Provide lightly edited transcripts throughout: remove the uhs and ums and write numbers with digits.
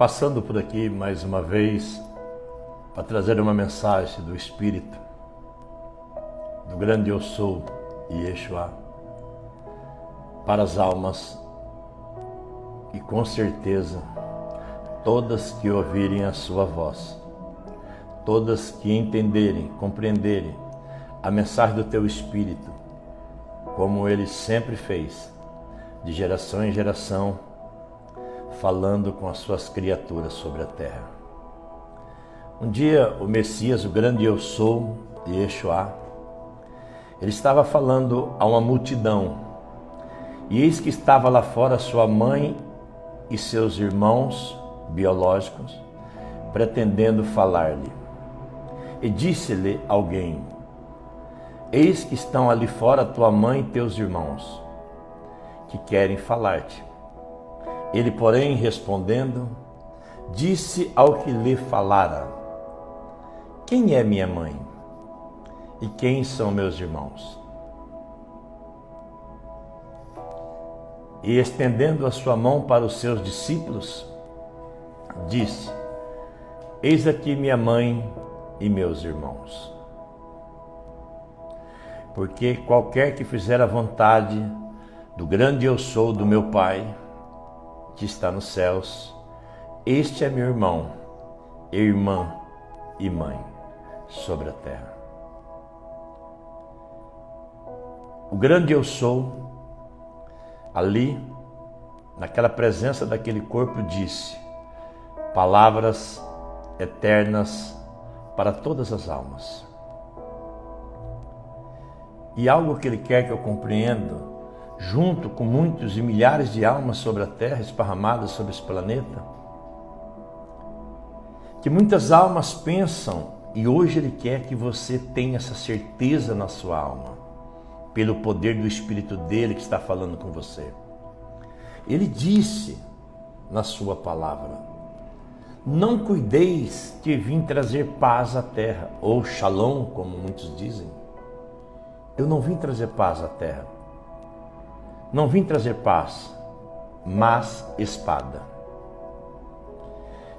Passando por aqui mais uma vez para trazer uma mensagem do Espírito, do grande Eu Sou, Yeshua, para as almas e com certeza todas que ouvirem a sua voz, todas que entenderem, compreenderem a mensagem do teu Espírito, como ele sempre fez, de geração em geração, falando com as suas criaturas sobre a terra. Um dia o Messias, o grande Eu Sou, Yeshua, ele estava falando a uma multidão, e eis que estava lá fora sua mãe e seus irmãos biológicos, pretendendo falar-lhe. E disse-lhe alguém: eis que estão ali fora tua mãe e teus irmãos, que querem falar-te. Ele, porém, respondendo, disse ao que lhe falara: quem é minha mãe? E quem são meus irmãos? E estendendo a sua mão para os seus discípulos, disse: eis aqui minha mãe e meus irmãos. Porque qualquer que fizer a vontade do grande Eu Sou do meu Pai, que está nos céus, este é meu irmão, irmã e mãe sobre a terra. O grande Eu Sou, ali, naquela presença daquele corpo, disse palavras eternas para todas as almas. E algo que ele quer que eu compreenda, junto com muitos e milhares de almas sobre a terra, esparramadas sobre esse planeta, que muitas almas pensam, e hoje ele quer que você tenha essa certeza na sua alma, pelo poder do Espírito dele que está falando com você. Ele disse na sua palavra: não cuideis que vim trazer paz à terra, ou shalom, como muitos dizem. Eu não vim trazer paz à terra. Não vim trazer paz, mas espada.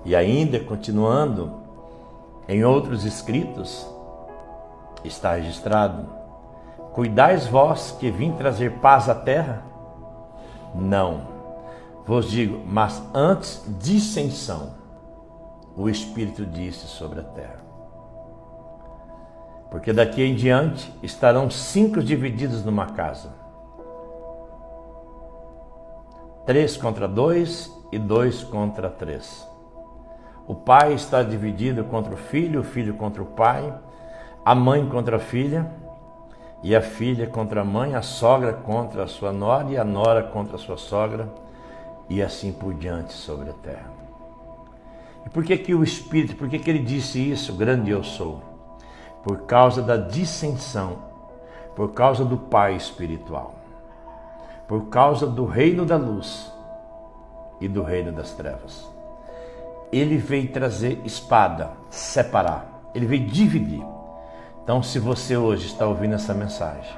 E ainda, continuando, em outros escritos, está registrado: cuidais vós que vim trazer paz à terra? Não, vos digo, mas antes dissensão, o Espírito disse sobre a terra. Porque daqui em diante estarão 5 divididos numa casa, 3 contra 2 e 2 contra 3. O pai está dividido contra o filho contra o pai, a mãe contra a filha, e a filha contra a mãe, a sogra contra a sua nora e a nora contra a sua sogra, e assim por diante sobre a terra. E por que que o Espírito, por que que ele disse isso, grande Eu Sou? Por causa da dissensão, por causa do pai espiritual, por causa do reino da luz e do reino das trevas. Ele veio trazer espada, separar, ele veio dividir. Então, se você hoje está ouvindo essa mensagem,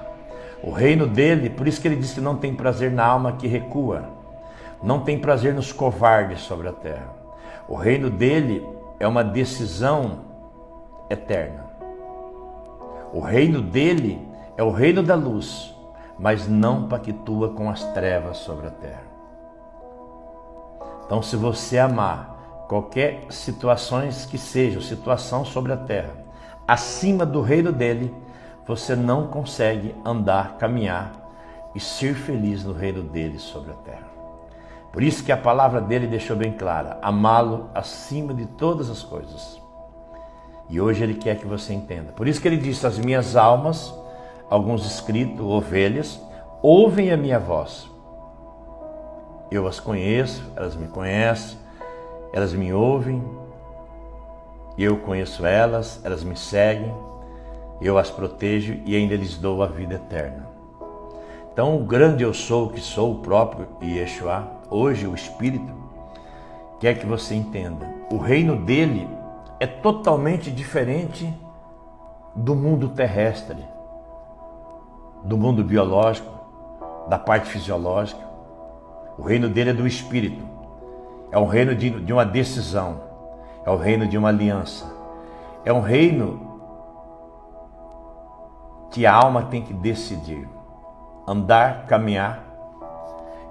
o reino dele, por isso que ele diz que não tem prazer na alma que recua, não tem prazer nos covardes sobre a terra. O reino dele é uma decisão eterna. O reino dele é o reino da luz, mas não pactua com as trevas sobre a terra. Então, se você amar qualquer situações que sejam, situação sobre a terra, acima do reino dele, você não consegue andar, caminhar e ser feliz no reino dele sobre a terra. Por isso que a palavra dele deixou bem clara: amá-lo acima de todas as coisas. E hoje ele quer que você entenda. Por isso que ele disse: as minhas almas, alguns escritos, ovelhas, ouvem a minha voz. Eu as conheço, elas me conhecem, elas me ouvem, eu conheço elas, elas me seguem, eu as protejo e ainda lhes dou a vida eterna. Então, o grande Eu Sou, que sou o próprio Yeshua, hoje o Espírito, quer que você entenda. O reino dele é totalmente diferente do mundo terrestre, do mundo biológico, da parte fisiológica. O reino dele é do Espírito. É um reino de uma decisão. É o reino de uma aliança. É um reino que a alma tem que decidir. Andar, caminhar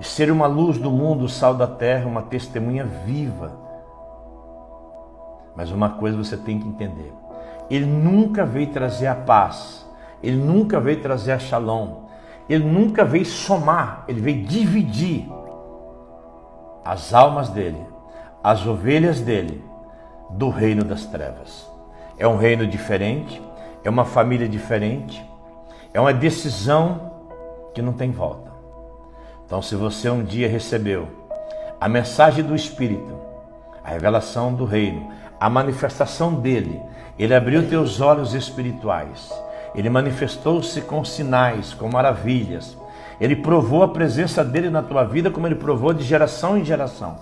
e ser uma luz do mundo, sal da terra, uma testemunha viva. Mas uma coisa você tem que entender. Ele nunca veio trazer a paz. Ele nunca veio trazer a shalom. Ele nunca veio somar. Ele veio dividir as almas dele, as ovelhas dele, do reino das trevas. É um reino diferente, é uma família diferente, é uma decisão que não tem volta. Então, se você um dia recebeu a mensagem do Espírito, a revelação do reino, a manifestação dele, ele abriu teus olhos espirituais, ele manifestou-se com sinais, com maravilhas, ele provou a presença dele na tua vida como ele provou de geração em geração.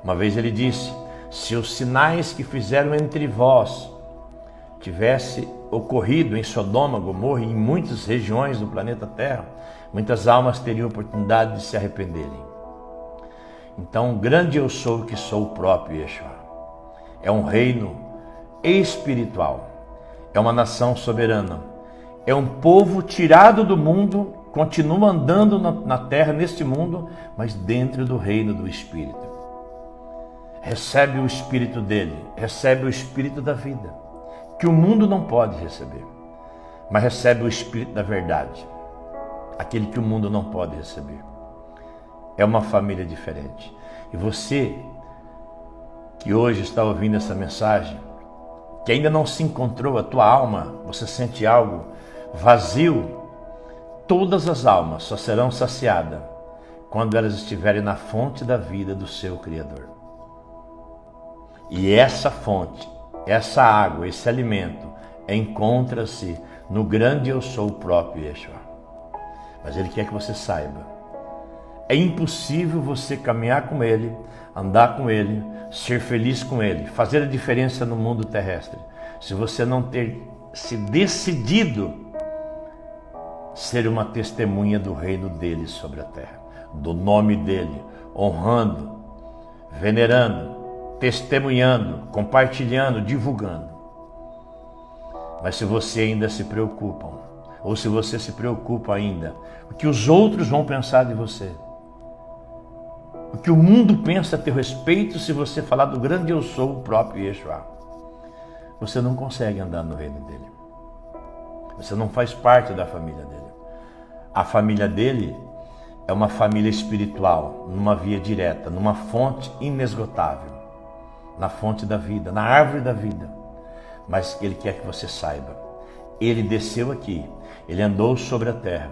Uma vez ele disse: se os sinais que fizeram entre vós tivesse ocorrido em Sodoma, Gomorra e em muitas regiões do planeta Terra, muitas almas teriam oportunidade de se arrependerem. Então, grande eu sou que sou o próprio Yeshua. É um reino espiritual, é uma nação soberana, é um povo tirado do mundo, continua andando na terra, neste mundo, mas dentro do reino do Espírito. Recebe o Espírito dele, recebe o Espírito da vida, que o mundo não pode receber, mas recebe o Espírito da verdade, aquele que o mundo não pode receber. É uma família diferente. E você, que hoje está ouvindo essa mensagem, que ainda não se encontrou, a tua alma, você sente algo vazio, todas as almas só serão saciadas quando elas estiverem na fonte da vida do seu Criador. E essa fonte, essa água, esse alimento, encontra-se no grande eu sou o próprio Yeshua. Mas ele quer que você saiba, é impossível você caminhar com ele, andar com ele, ser feliz com ele, fazer a diferença no mundo terrestre, se você não ter se decidido ser uma testemunha do reino dele sobre a terra, do nome dele, honrando, venerando, testemunhando, compartilhando, divulgando. Mas se você ainda se preocupa, ou se você se preocupa ainda, o que os outros vão pensar de você, o que o mundo pensa a teu respeito se você falar do grande eu sou, o próprio Yeshua, você não consegue andar no reino dele. Você não faz parte da família dele. A família dele é uma família espiritual, numa via direta, numa fonte inesgotável, na fonte da vida, na árvore da vida. Mas ele quer que você saiba, ele desceu aqui, ele andou sobre a terra,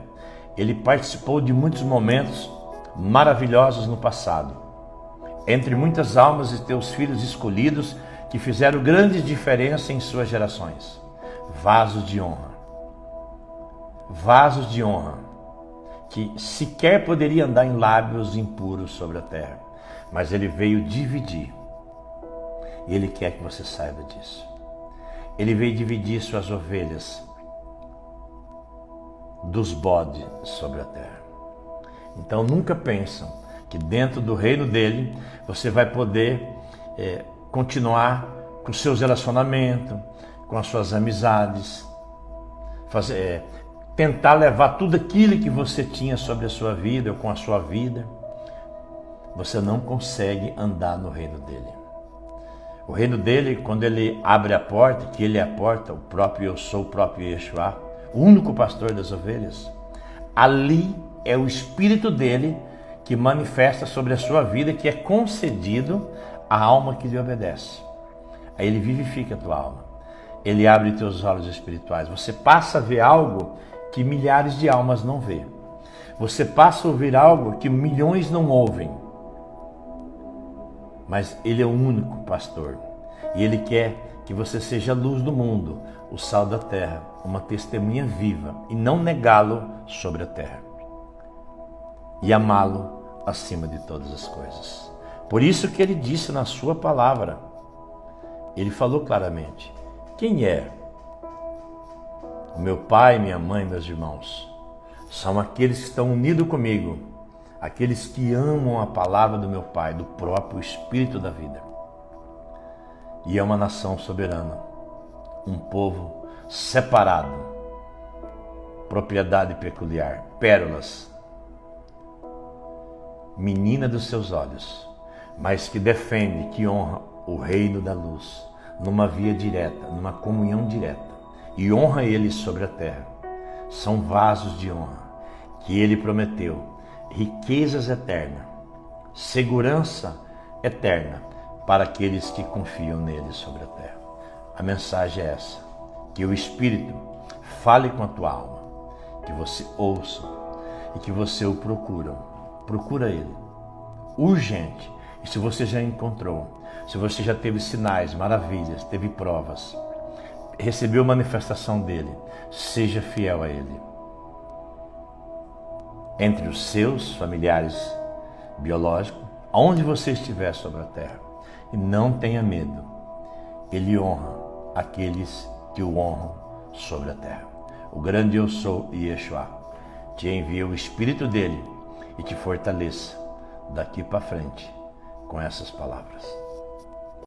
ele participou de muitos momentos maravilhosos no passado, entre muitas almas de teus filhos escolhidos que fizeram grande diferença em suas gerações. Vasos de honra, que sequer poderia andar em lábios impuros sobre a terra, mas ele veio dividir, e ele quer que você saiba disso. Ele veio dividir suas ovelhas dos bodes sobre a terra. Então nunca pensam que dentro do reino dele você vai poder continuar com os seus relacionamentos, com as suas amizades, tentar levar tudo aquilo que você tinha sobre a sua vida ou com a sua vida. Você não consegue andar no reino dele. O reino dele, quando ele abre a porta, que ele é a porta, o próprio eu sou, o próprio Yeshua, o único pastor das ovelhas, ali é o Espírito dele que manifesta sobre a sua vida, que é concedido à alma que lhe obedece. Aí ele vivifica a tua alma. Ele abre teus olhos espirituais. Você passa a ver algo que milhares de almas não vê. Você passa a ouvir algo que milhões não ouvem. Mas ele é o único pastor. E ele quer que você seja a luz do mundo, o sal da terra, uma testemunha viva, e não negá-lo sobre a terra. E amá-lo acima de todas as coisas. Por isso que ele disse na sua palavra, ele falou claramente: quem é? O meu pai, minha mãe, meus irmãos, são aqueles que estão unidos comigo, aqueles que amam a palavra do meu Pai, do próprio Espírito da vida. E é uma nação soberana, um povo separado, propriedade peculiar, pérolas, menina dos seus olhos, mas que defende, que honra o reino da luz, numa via direta, numa comunhão direta, e honra ele sobre a terra. São vasos de honra que ele prometeu, riquezas eternas, segurança eterna para aqueles que confiam nele sobre a terra. A mensagem é essa, que o Espírito fale com a tua alma, que você ouça e que você o procura ele, urgente. E se você já encontrou, se você já teve sinais, maravilhas, teve provas, recebeu manifestação dele, seja fiel a ele. Entre os seus familiares biológicos, aonde você estiver sobre a terra, e não tenha medo, ele honra aqueles que o honram sobre a terra. O grande eu sou, Yeshua, te envia o Espírito dele e te fortaleça daqui para frente com essas palavras.